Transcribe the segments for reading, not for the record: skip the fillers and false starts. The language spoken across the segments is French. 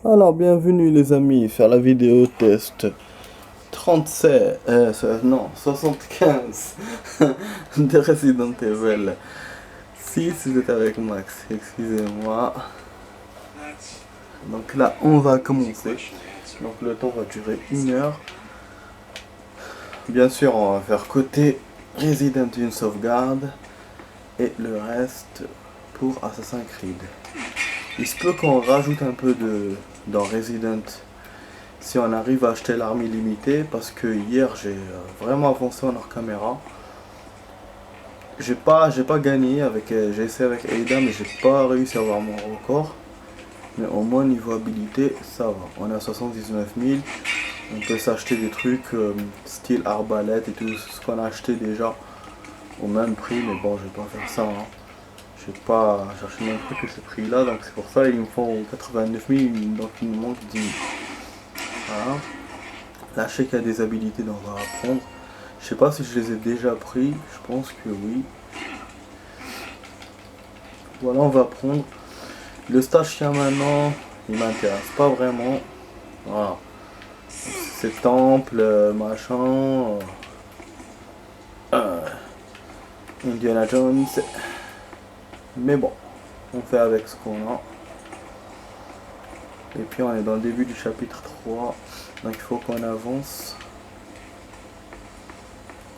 Alors, bienvenue les amis, faire la vidéo test 37, non, 75 de Resident Evil 6, vous êtes avec Max, excusez-moi. Donc là, on va commencer. Donc le temps va durer 1 heure. Bien sûr, on va faire côté Resident Evil sauvegarde et le reste pour Assassin's Creed. Il se peut qu'on rajoute un peu dans Resident si on arrive à acheter l'arme illimitée, parce que hier j'ai vraiment avancé en hors caméra. J'ai pas gagné avec, j'ai essayé avec Ada mais j'ai pas réussi à avoir mon record. Mais au moins niveau habilité ça va. On est à 79 000. On peut s'acheter des trucs style arbalète et tout ce qu'on a acheté déjà au même prix, mais bon je vais pas faire ça. Hein. Je vais pas chercher même prix que ce prix là, donc c'est pour ça il me faut 89 000, donc il me manque 10 000. Voilà. Là je sais qu'il y a des habilités dont on va apprendre. Je sais pas si je les ai déjà pris, je pense que oui. Voilà, on va prendre. Le stage qu'il y a maintenant, il m'intéresse pas vraiment. Voilà. C'est temple, machin. Indiana Jones. Mais bon, on fait avec ce qu'on a. Et puis on est dans le début du chapitre 3. Donc il faut qu'on avance.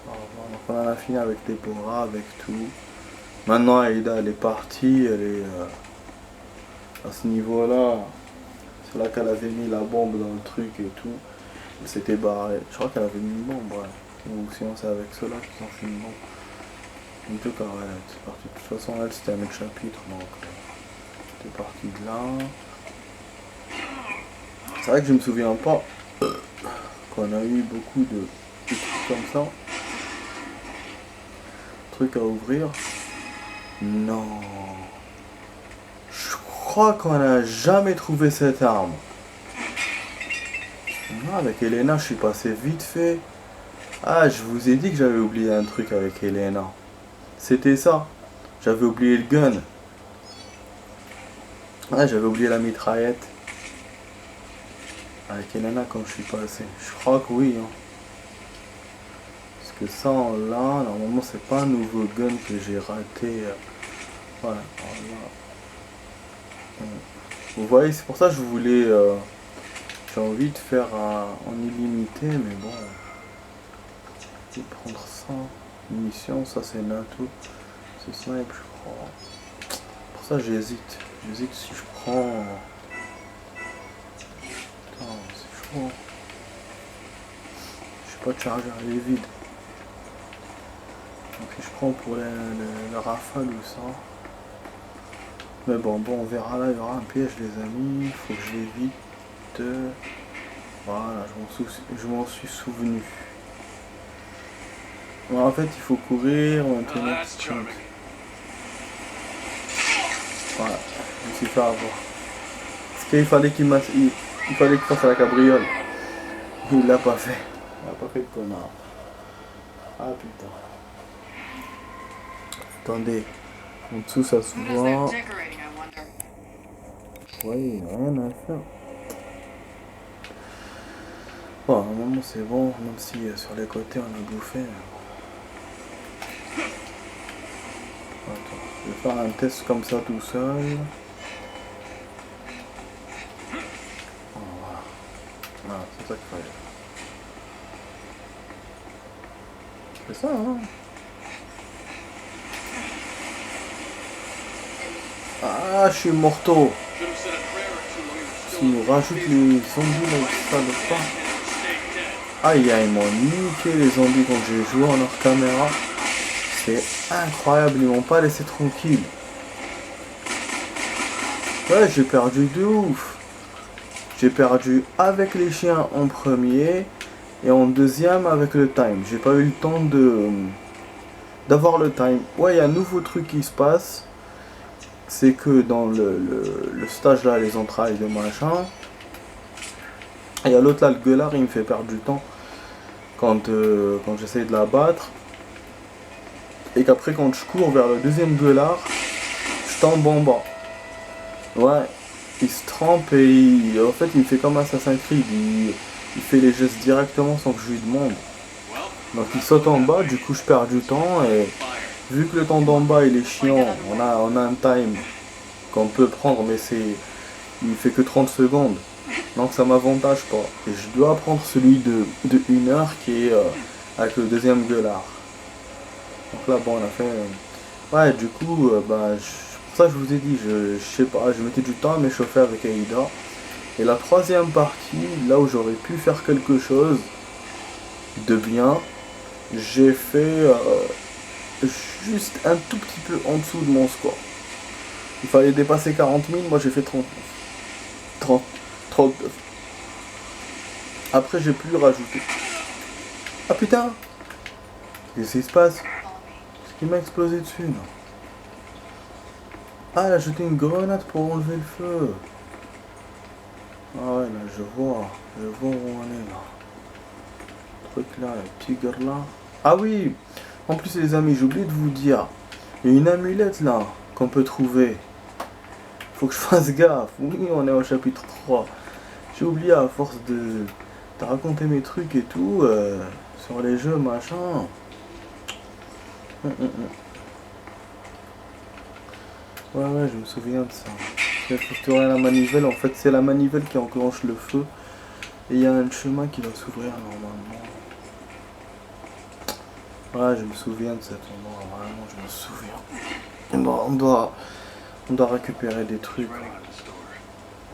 Donc on en a fini avec Deborah, avec tout. Maintenant Ada elle est partie, elle est à ce niveau là. C'est là qu'elle avait mis la bombe dans le truc et tout. Elle s'était barrée. Je crois qu'elle avait mis une bombe, ouais. Ou sinon c'est avec ceux-là qu'ils ont fait une bombe. En tout cas, ouais, c'est parti. De toute façon, elle c'était un autre chapitre, donc c'était parti de là. C'est vrai que je me souviens pas qu'on a eu beaucoup de trucs comme ça. Trucs à ouvrir. Non. Je crois qu'on n'a jamais trouvé cette arme. Non, avec Elena, je suis passé vite fait. Ah, je vous ai dit que j'avais oublié un truc avec Elena. C'était ça. J'avais oublié le gun. Ah, j'avais oublié la mitraillette. Avec Elena, comme je suis passé. Je crois que oui. Hein. Parce que ça, là, normalement, c'est pas un nouveau gun que j'ai raté. Voilà. Vous voyez, c'est pour ça que je voulais... j'ai envie de faire en illimité, mais bon... Je vais prendre ça. Munitions, ça c'est NATO. C'est snipe, je crois. Pour ça, j'hésite. J'hésite si je prends... Putain, c'est chaud. Je sais pas de chargeur, elle est vide. Donc si je prends pour la rafale ou ça... Mais bon, on verra là, il y aura un piège les amis, il faut que je l'évite. Voilà, je m'en suis souvenu. Bon, en fait, il faut courir, maintenant. Voilà, je me suis fait avoir. Parce qu'il fallait il fallait qu'il fasse à la cabriole. Il l'a pas fait. Il l'a pas fait le connard. Ah putain. Attendez. En dessous ça se voit. Oui, rien à faire. Bon, à un moment c'est bon, même si sur les côtés on a bouffé. Attends, je vais faire un test comme ça tout seul. Voilà, voilà c'est ça qu'il fallait. C'est ça, hein. Ah, je suis morto. S'ils nous rajoutent les zombies là, ça le pas. Aïe, ils m'ont niqué les zombies quand j'ai joué en hors caméra. C'est incroyable, ils m'ont pas laissé tranquille. Ouais, j'ai perdu de ouf. J'ai perdu avec les chiens en premier et en deuxième avec le time. J'ai pas eu le temps d'avoir le time. Ouais, il y a un nouveau truc qui se passe. C'est que dans le stage là, les entrailles de machin, il y a l'autre là, le gueulard, il me fait perdre du temps quand j'essaye de la battre. Et qu'après quand je cours vers le deuxième gueulard, je tombe en bas. Ouais, il se trempe et en fait il me fait comme Assassin's Creed, il fait les gestes directement sans que je lui demande. Donc il saute en bas, du coup je perds du temps et vu que le temps d'en bas il est chiant, on a un time qu'on peut prendre mais il fait que 30 secondes. Donc ça m'avantage pas. Et je dois prendre celui de 1 heure qui est avec le deuxième gueulard. Donc là bon on a fait... ouais du coup pour ça je vous ai dit, je sais pas, je mettais du temps à m'échauffer avec Aïda. Et la troisième partie, là où j'aurais pu faire quelque chose de bien, j'ai fait juste un tout petit peu en dessous de mon score. Il fallait dépasser 40 000, moi j'ai fait 39. Après j'ai pu rajouter. Ah putain! Qu'est-ce qui se passe? Qu'est-ce qui m'a explosé dessus là? Ah, elle a jeté une grenade pour enlever le feu. Ah ouais, là je vois où on est là. Le truc là, le tigre là. Ah oui! En plus les amis, j'ai oublié de vous dire. Il y a une amulette là qu'on peut trouver. Faut que je fasse gaffe. Oui, on est au chapitre 3. J'ai oublié à force de raconter mes trucs et tout sur les jeux machin. Ouais, je me souviens de ça. Il faut restaurer la manivelle. En fait, c'est la manivelle qui enclenche le feu. Et il y a un chemin qui va s'ouvrir normalement. Ouais, je me souviens de cet endroit. Vraiment, je me souviens. On doit récupérer des trucs.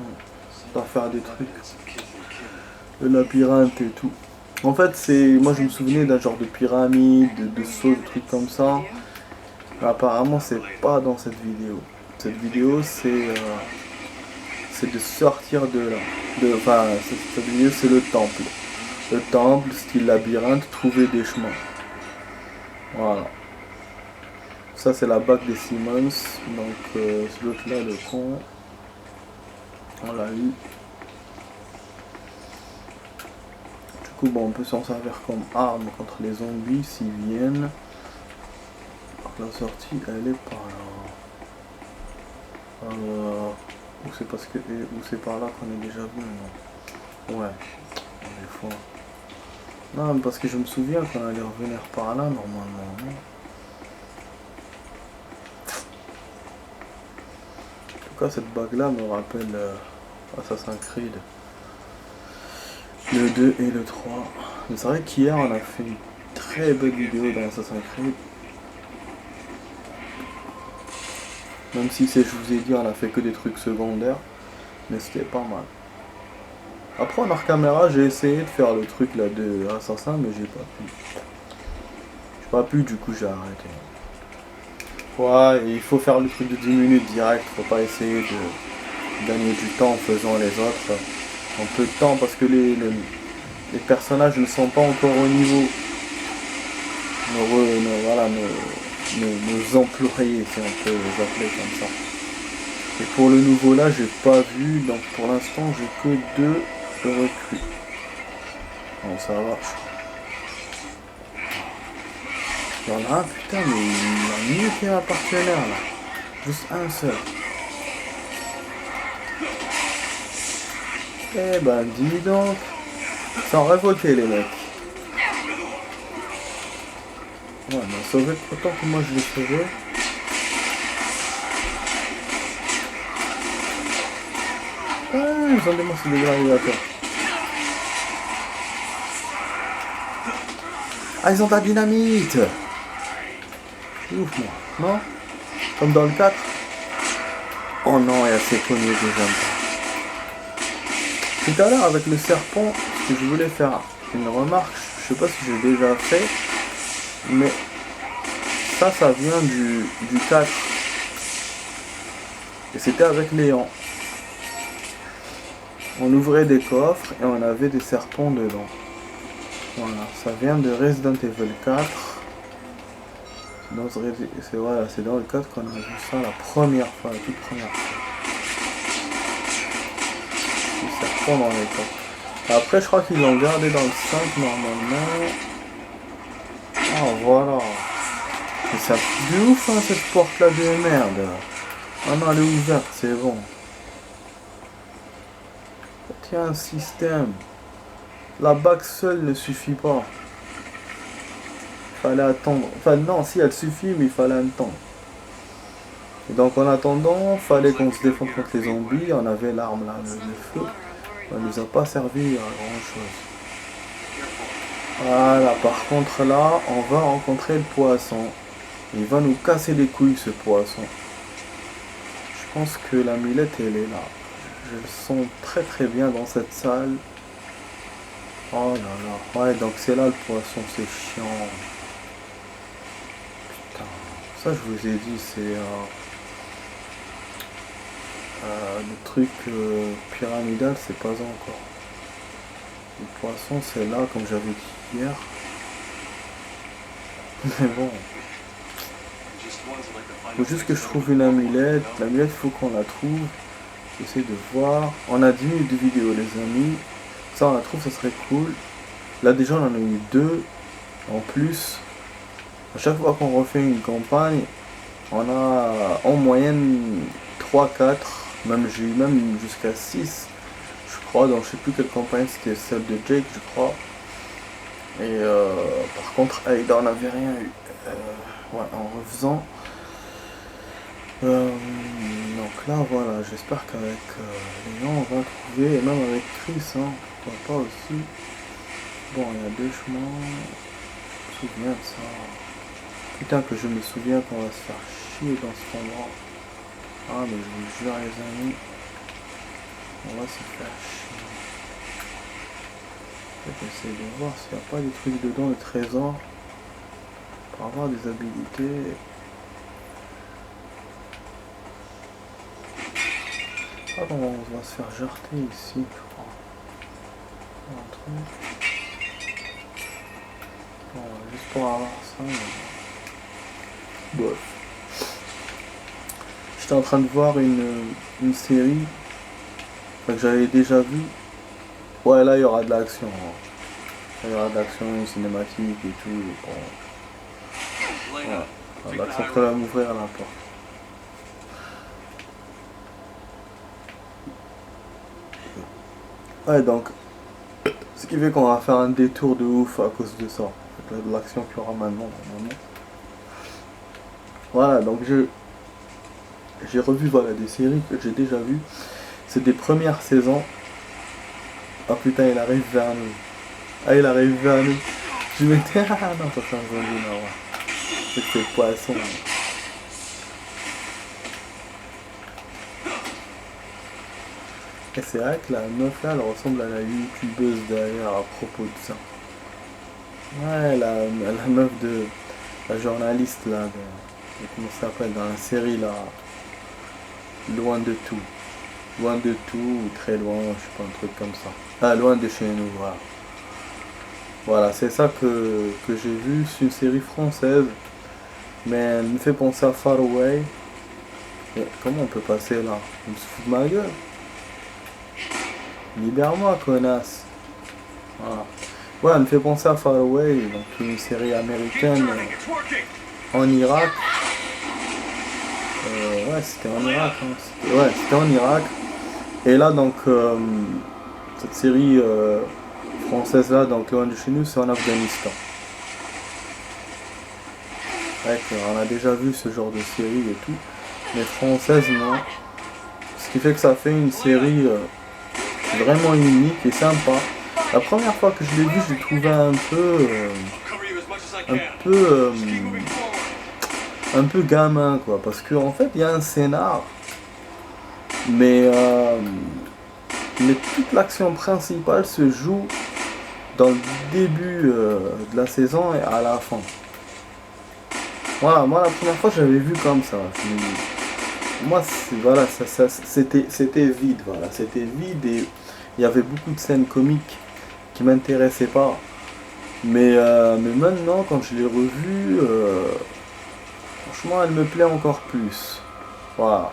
On doit faire des trucs. Le labyrinthe et tout. En fait, moi je me souvenais d'un genre de pyramide, de sauts, de trucs comme ça. Mais apparemment, c'est pas dans cette vidéo. Cette vidéo, c'est de sortir de là. Enfin, cette vidéo, c'est le temple. Le temple, style labyrinthe, trouver des chemins. Voilà. Ça, c'est la bague des Simmons. Donc, c'est l'autre là, le con. On l'a eu. Du coup, bon, on peut s'en servir comme arme contre les zombies s'ils viennent. Donc, la sortie, elle est par là. Ou c'est parce que... ou c'est par là qu'on est déjà venu, non? Ouais. Des fois. Non, mais parce que je me souviens qu'on allait revenir par là, normalement, non? En tout cas, cette bague-là me rappelle Assassin's Creed. Le 2 et le 3. Mais c'est vrai qu'hier, on a fait une très belle vidéo dans Assassin's Creed. Même si je vous ai dit, on a fait que des trucs secondaires. Mais c'était pas mal. Après, en hors caméra, j'ai essayé de faire le truc là de Assassin, mais j'ai pas pu. J'ai pas pu, du coup, j'ai arrêté. Ouais, et il faut faire le truc de 10 minutes direct. Faut pas essayer de gagner du temps en faisant les autres en peu de temps parce que les personnages ne sont pas encore au niveau. Nos employés, si on peut les appeler comme ça. Et pour le nouveau là, j'ai pas vu, donc pour l'instant j'ai que 2 recrues. Bon, ça va. Il y en a un, putain, mais il y en a mieux qu'un partenaire là. Juste un seul. Eh ben, dis donc. Sans révolter les mecs. Ouais, il m'a sauvé autant que moi je l'ai sauvé. Ah, ils ont démontré des gladiateurs. Ah, ils ont de la dynamite. Ouf, moi. Non? Comme dans le 4. Oh non, il y a ces cognes que j'aime pas. Tout à l'heure, avec le serpent, ce que je voulais faire une remarque, je sais pas si j'ai déjà fait, mais ça vient du 4. Et c'était avec Léon. On ouvrait des coffres et on avait des serpents dedans. Voilà, ça vient de Resident Evil 4. C'est dans le 4 qu'on a vu ça la première fois, la toute première fois. Les serpents dans les coffres. Après, je crois qu'ils l'ont gardé dans le 5 normalement. Ah, voilà. Mais ça fait de ouf, hein, cette porte là de merde. Ah non, elle est ouverte, c'est bon. Il y a un système. La bague seule ne suffit pas. Fallait attendre. Enfin non, si elle suffit, mais il fallait attendre. Et donc en attendant, fallait qu'on se défende contre les zombies. On avait l'arme là, le feu. Ça nous a pas servi à grand chose. Voilà, par contre là, on va rencontrer le poisson. Il va nous casser les couilles ce poisson. Je pense que la mulette elle est là. Je le sens très très bien dans cette salle. Oh là là. Ouais, donc c'est là le poisson, c'est chiant. Putain. Ça je vous ai dit, c'est le truc pyramidal, c'est pas encore. Le poisson c'est là comme j'avais dit hier. Mais bon. Faut juste que je trouve une amulette. L'amulette, il faut qu'on la trouve. J'essaie de voir. On a 10 minutes de vidéo, les amis. Ça, on la trouve, ça serait cool. Là, déjà, on en a eu 2. En plus, à chaque fois qu'on refait une campagne, on a en moyenne 3-4. Même, j'ai eu même jusqu'à 6. Je crois, donc je sais plus quelle campagne, c'était celle de Jake, je crois. Et par contre, Aida, on n'avait rien eu. Ouais, en refaisant. Donc là voilà, j'espère qu'avec les gens on va trouver, et même avec Chris, hein, pourquoi pas aussi. Bon, il y a 2 chemins, je me souviens de ça. Putain que je me souviens qu'on va se faire chier dans cet endroit. Ah mais je vous jure les amis, on va se faire chier. J'essaie de voir s'il n'y a pas des trucs dedans, des trésors, pour avoir des habilités. Ah bon, on va se faire jarter ici, je crois. Un truc. Bon, juste pour avoir ça. Bref. J'étais en train de voir une série que j'avais déjà vue. Ouais, là il y aura de l'action. Il y aura de l'action, une cinématique et tout. Bon. Ouais. L'action qui va m'ouvrir la porte. Ouais, donc, ce qui fait qu'on va faire un détour de ouf à cause de ça. De l'action qu'il y aura maintenant. Voilà, donc j'ai revu voilà, des séries que j'ai déjà vues. C'est des premières saisons. Ah putain, il arrive vers nous. Ah, il arrive vers nous. Je m'étais... Ah non, ça fait un zombie, non. C'est le poisson. Et c'est vrai que la meuf là, elle ressemble à la youtubeuse derrière à propos de ça. Ouais, la meuf de la journaliste là, comment ça s'appelle dans la série là, loin de tout. Loin de tout, ou très loin, je sais pas, un truc comme ça. Ah, loin de chez nous, voilà. Voilà, c'est ça que j'ai vu, c'est une série française, mais elle me fait penser à Far Away. Et comment on peut passer là? On se fout de ma gueule? Libère-moi, connasse. Voilà. Ouais, elle me fait penser à Far Away, donc une série américaine en Irak. Ouais, c'était en Irak. Hein. Ouais, c'était en Irak. Et là, donc, cette série française là, donc loin de chez nous, c'est en Afghanistan. Ouais, on a déjà vu ce genre de série et tout, mais française non. Ce qui fait que ça fait une série vraiment unique et sympa. La première fois que je l'ai vu, je l'ai trouvé un peu gamin quoi, parce que en fait il y a un scénar, mais toute l'action principale se joue dans le début de la saison et à la fin. Voilà, moi la première fois j'avais vu comme ça. Moi voilà, c'était vide, voilà, c'était vide et il y avait beaucoup de scènes comiques qui m'intéressaient pas. Mais maintenant quand je l'ai revue, franchement elle me plaît encore plus. Voilà.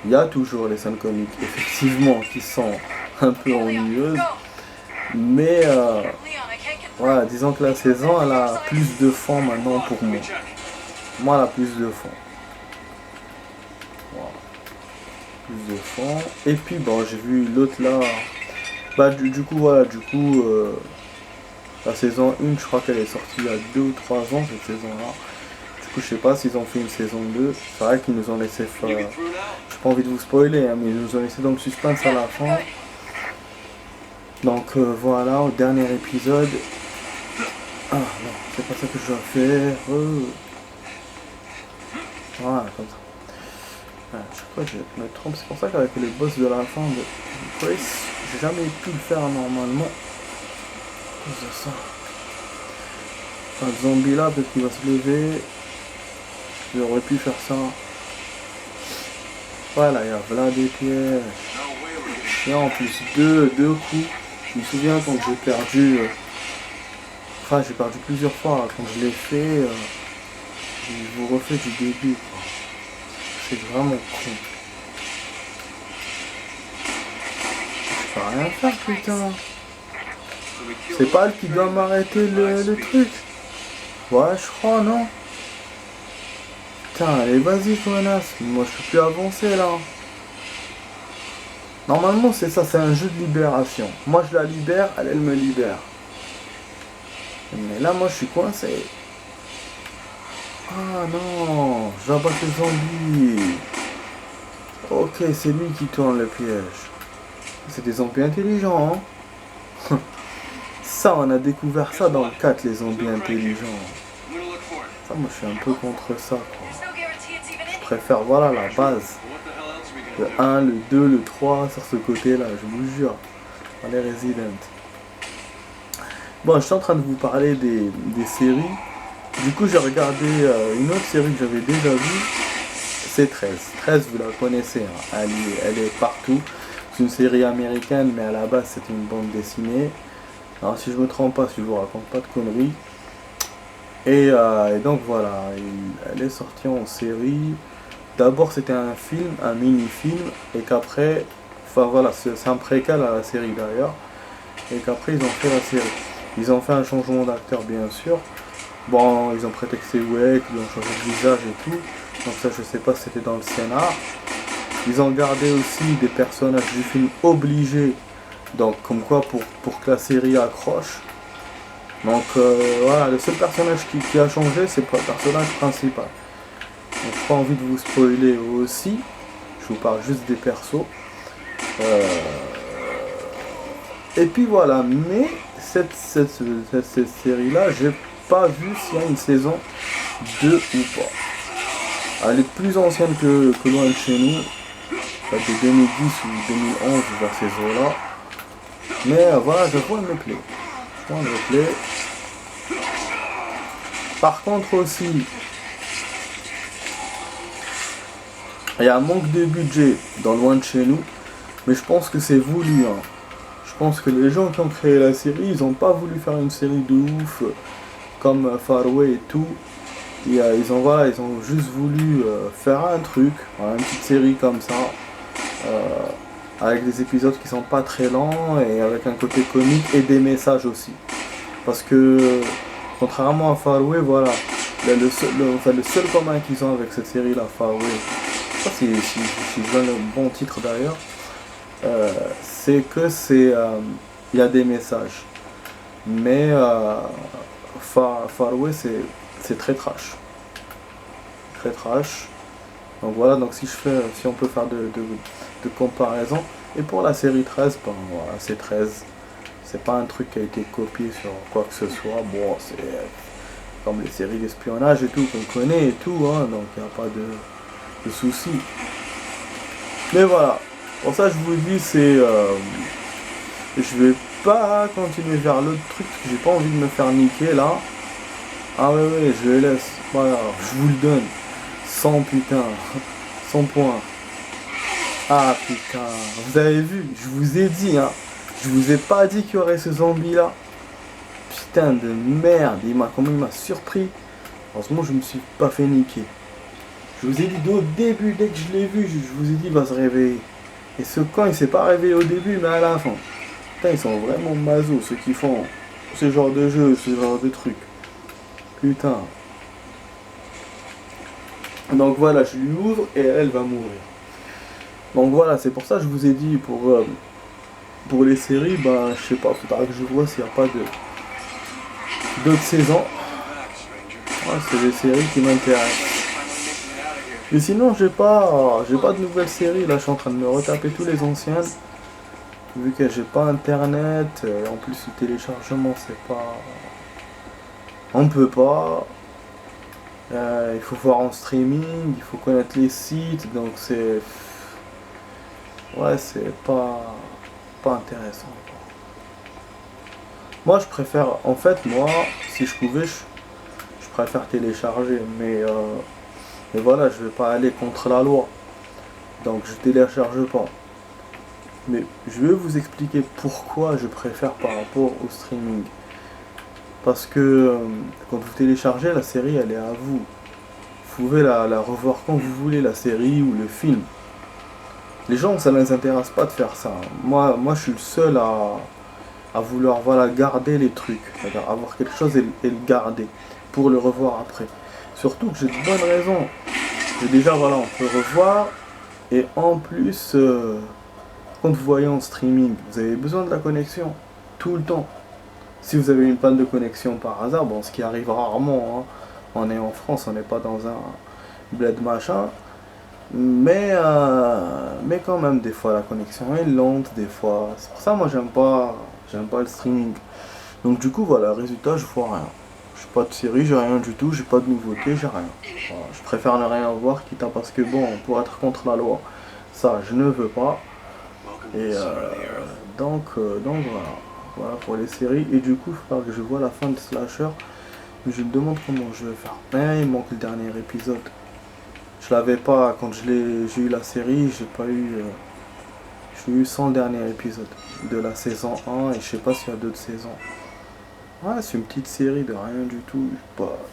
Il y a toujours les scènes comiques, effectivement, qui sont un peu ennuyeuses. Mais voilà, disons que la saison elle a plus de fond maintenant pour moi. Moi elle a plus de fond. Voilà. Plus de fond. Et puis bon, j'ai vu l'autre là, Bah du coup voilà, la saison 1 je crois qu'elle est sortie il y a 2 ou 3 ans cette saison là. Du coup je sais pas s'ils ont fait une saison 2. C'est vrai qu'ils nous ont laissé faire. J'ai pas envie de vous spoiler hein, mais ils nous ont laissé dans le suspense à la fin. Donc voilà, au dernier épisode. Ah non, c'est pas ça que je dois faire. Voilà, comme ça. Je crois que je me trompe, c'est pour ça qu'avec les boss de la fin de Chris, j'ai jamais pu le faire normalement. C'est ça. Un zombie là, peut-être qu'il va se lever. J'aurais pu faire ça. Voilà, il y a voilà des pièges. Et en plus, deux coups. Je me souviens quand j'ai perdu. Enfin, j'ai perdu plusieurs fois. Quand je l'ai fait, je vous refais du début. C'est vraiment con. Je peux rien faire, putain. C'est pas elle qui doit m'arrêter le truc. Ouais, je crois, non? Putain, allez, vas-y, connasse. Moi, je peux plus avancer, là. Normalement, c'est ça, c'est un jeu de libération. Moi, je la libère, elle me libère. Mais là, moi, je suis coincé. Ah non, je vais abattre le zombie. Ok, c'est lui qui tourne le piège. C'est des zombies intelligents, hein. Ça, on a découvert ça dans le 4, les zombies intelligents. Ça, moi, je suis un peu contre ça, quoi. Je préfère, voilà, la base. Le 1, le 2, le 3, sur ce côté-là, je vous jure. Dans les Resident. Bon, je suis en train de vous parler des séries. Du coup, j'ai regardé une autre série que j'avais déjà vue. C'est 13. 13, vous la connaissez, hein. Elle est partout. C'est une série américaine, mais à la base, c'est une bande dessinée. Alors, si je me trompe pas, si je vous raconte pas de conneries. Et donc, voilà. Elle est sortie en série. D'abord, c'était un film, un mini-film. Et qu'après, enfin voilà, c'est un préquel à la série d'ailleurs. Et qu'après, ils ont fait la série. Ils ont fait un changement d'acteur, bien sûr. Bon, ils ont prétexté ouais, qu'ils ont changé de visage et tout. Donc ça, je sais pas si c'était dans le scénar. Ils ont gardé aussi des personnages du film obligés. Donc comme quoi pour que la série accroche. Donc voilà, le seul personnage qui a changé, c'est pas le personnage principal. Donc pas envie de vous spoiler aussi. Je vous parle juste des persos. Et puis voilà, mais cette série-là, j'ai pas vu s'il y a une saison 2 ou pas. Elle est plus ancienne que Loin de chez nous, de 2010 ou 2011 vers ces eaux-là. Mais voilà, je vois, elle me plaît. Elle me plaît. Par contre aussi, il y a un manque de budget dans Loin de chez nous, mais je pense que c'est voulu. Hein. Je pense que les gens qui ont créé la série, ils n'ont pas voulu faire une série de ouf comme Far Away et tout. Et, ils ont juste voulu faire un truc, une petite série comme ça, avec des épisodes qui sont pas très lents et avec un côté comique et des messages aussi. Parce que contrairement à Far Away, voilà, le seul commun qu'ils ont avec cette série là, Far Away, je sais pas si je donne le bon titre d'ailleurs, c'est que il y a des messages. Mais Far Away c'est très trash. Très trash. Donc voilà, donc si on peut faire de comparaison. Et pour la série 13, ben voilà, c'est 13. C'est pas un truc qui a été copié sur quoi que ce soit. Bon, c'est comme les séries d'espionnage et tout qu'on connaît et tout, hein, donc il n'y a pas de soucis. Mais voilà, pour ça je vous dis, je vais pas continuer vers l'autre truc parce que j'ai pas envie de me faire niquer là. Ah ouais, je les laisse. Voilà, je vous le donne. 100 putain. 100 points. Ah putain. Vous avez vu, je vous ai dit, hein. Je vous ai pas dit qu'il y aurait ce zombie là. Putain de merde. Comment il m'a surpris. Heureusement, je me suis pas fait niquer. Je vous ai dit au début, dès que je l'ai vu, je vous ai dit il va se réveiller. Et ce camp, il s'est pas réveillé au début, mais à la fin. Putain, ils sont vraiment masos, ceux qui font ce genre de jeu, ce genre de trucs. Putain. Donc voilà, je lui ouvre et elle va mourir. Donc voilà, c'est pour ça que je vous ai dit, pour pour les séries, bah je sais pas, faudra que je vois s'il n'y a pas d'autres saisons. Ouais, c'est des séries qui m'intéressent. Et sinon, j'ai pas de nouvelles séries. Là, je suis en train de me retaper tous les anciennes. Vu que j'ai pas internet, en plus le téléchargement, c'est pas. On peut pas. Il faut voir en streaming, il faut connaître les sites, donc c'est. Ouais, c'est pas intéressant. Moi, je préfère. En fait, moi, si je pouvais, je préfère télécharger, mais voilà, je vais pas aller contre la loi. Donc je télécharge pas. Mais je vais vous expliquer pourquoi je préfère par rapport au streaming. Parce que quand vous téléchargez la série, elle est à vous. Vous pouvez la revoir quand vous voulez, la série ou le film. Les gens, ça ne les intéresse pas de faire ça. Moi je suis le seul à vouloir voilà, garder les trucs. C'est-à-dire avoir quelque chose et le garder pour le revoir après. Surtout que j'ai de bonnes raisons. Et déjà, voilà, on peut revoir. Et en plus, quand vous voyez en streaming, vous avez besoin de la connexion tout le temps. Si vous avez une panne de connexion par hasard, bon, ce qui arrive rarement, hein, on est en France, on n'est pas dans un bled machin, mais quand même, des fois la connexion est lente, des fois. C'est pour ça, moi, j'aime pas le streaming. Donc du coup, voilà, résultat, je vois rien. J'ai pas de série, j'ai rien du tout, j'ai pas de nouveauté, j'ai rien. Voilà, je préfère ne rien voir, quitte à parce que bon, pour être contre la loi, ça, je ne veux pas. Et donc voilà. Voilà pour les séries. Et du coup, il faut que je vois la fin de Slasher. Mais je me demande comment je vais faire. Il manque le dernier épisode. Je l'avais pas quand j'ai eu la série. J'ai eu 100 derniers épisodes de la saison 1. Et je sais pas s'il y a d'autres saisons. Ouais, c'est une petite série de rien du tout.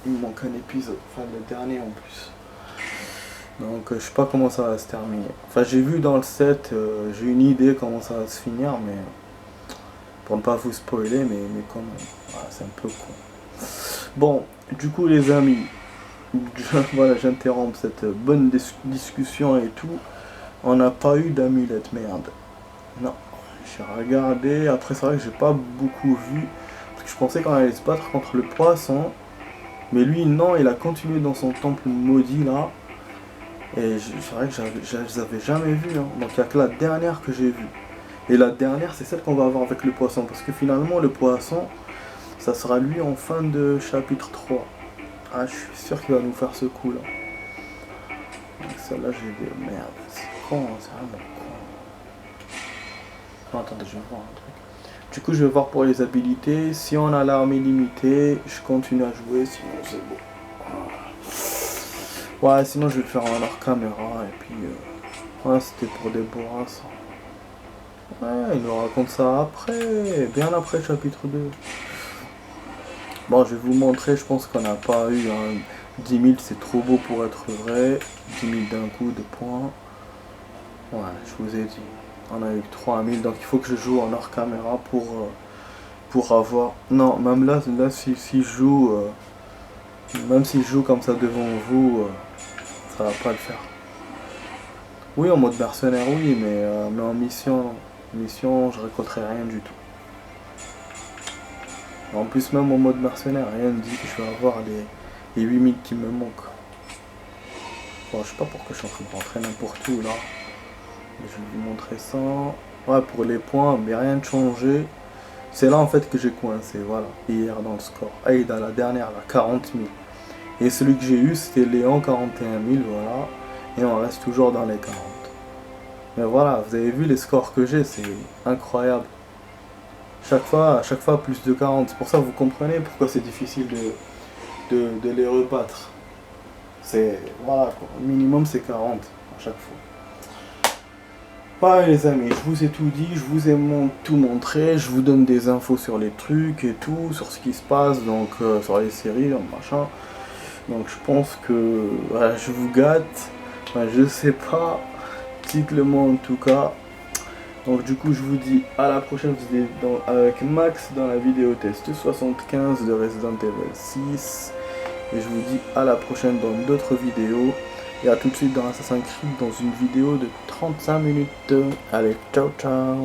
Il me manque un épisode. Enfin, le dernier en plus. Donc je sais pas comment ça va se terminer. Enfin j'ai vu dans le set, j'ai une idée comment ça va se finir, mais pour ne pas vous spoiler, mais quand même, voilà, c'est un peu con. Bon, du coup les amis, voilà, j'interromps cette bonne discussion et tout. On n'a pas eu d'amulette, merde. Non, j'ai regardé, après c'est vrai que j'ai pas beaucoup vu, parce que je pensais qu'on allait se battre contre le poisson, mais lui non, il a continué dans son temple maudit là. Et c'est vrai que je les avais jamais vus, hein. Donc il n'y a que la dernière que j'ai vue. Et la dernière, c'est celle qu'on va avoir avec le poisson. Parce que finalement, le poisson, ça sera lui en fin de chapitre 3. Ah, je suis sûr qu'il va nous faire ce coup là. Donc celle-là, j'ai des merde. C'est con, hein, c'est vraiment con. Non, attendez, je vais voir un truc. Du coup, je vais voir pour les habilités. Si on a l'armée limitée, je continue à jouer. Sinon, c'est bon. Ouais, sinon je vais le faire en hors caméra et puis ouais, c'était pour Déborah ça. Ouais, il nous raconte ça après, bien après le chapitre 2. Bon, je vais vous montrer, je pense qu'on n'a pas eu 10 000, c'est trop beau pour être vrai. 10 000 d'un coup de points. Ouais, je vous ai dit, on a eu 3 000, donc il faut que je joue en hors caméra pour avoir... Non, même là si je joue... même si je joue comme ça devant vous, ça va pas le faire. Oui, en mode mercenaire, oui, mais en mission, je récolterai rien du tout. En plus, même en mode mercenaire, rien ne dit que je vais avoir les 8000 qui me manquent. Bon, je sais pas pourquoi je suis en train de rentrer n'importe où là. Mais je vais vous montrer ça. Ouais, pour les points, mais rien de changé. C'est là en fait que j'ai coincé, voilà, hier dans le score. Aïda, la dernière, là, 40 000. Et celui que j'ai eu, c'était Léon, 41 000, voilà. Et on reste toujours dans les 40. Mais voilà, vous avez vu les scores que j'ai, c'est incroyable. Chaque fois plus de 40. C'est pour ça que vous comprenez pourquoi c'est difficile de les rebattre. C'est, voilà quoi, le minimum c'est 40 à chaque fois. Ouais les amis, je vous ai tout dit, je vous ai tout montré, je vous donne des infos sur les trucs et tout, sur ce qui se passe, donc sur les séries, machin. Donc je pense que voilà, je vous gâte, enfin, je sais pas, dites-le moi en tout cas. Donc du coup je vous dis à la prochaine vidéo avec Max dans la vidéo test 75 de Resident Evil 6. Et je vous dis à la prochaine dans d'autres vidéos. Et à tout de suite dans Assassin's Creed dans une vidéo de 35 minutes. Allez, ciao ciao.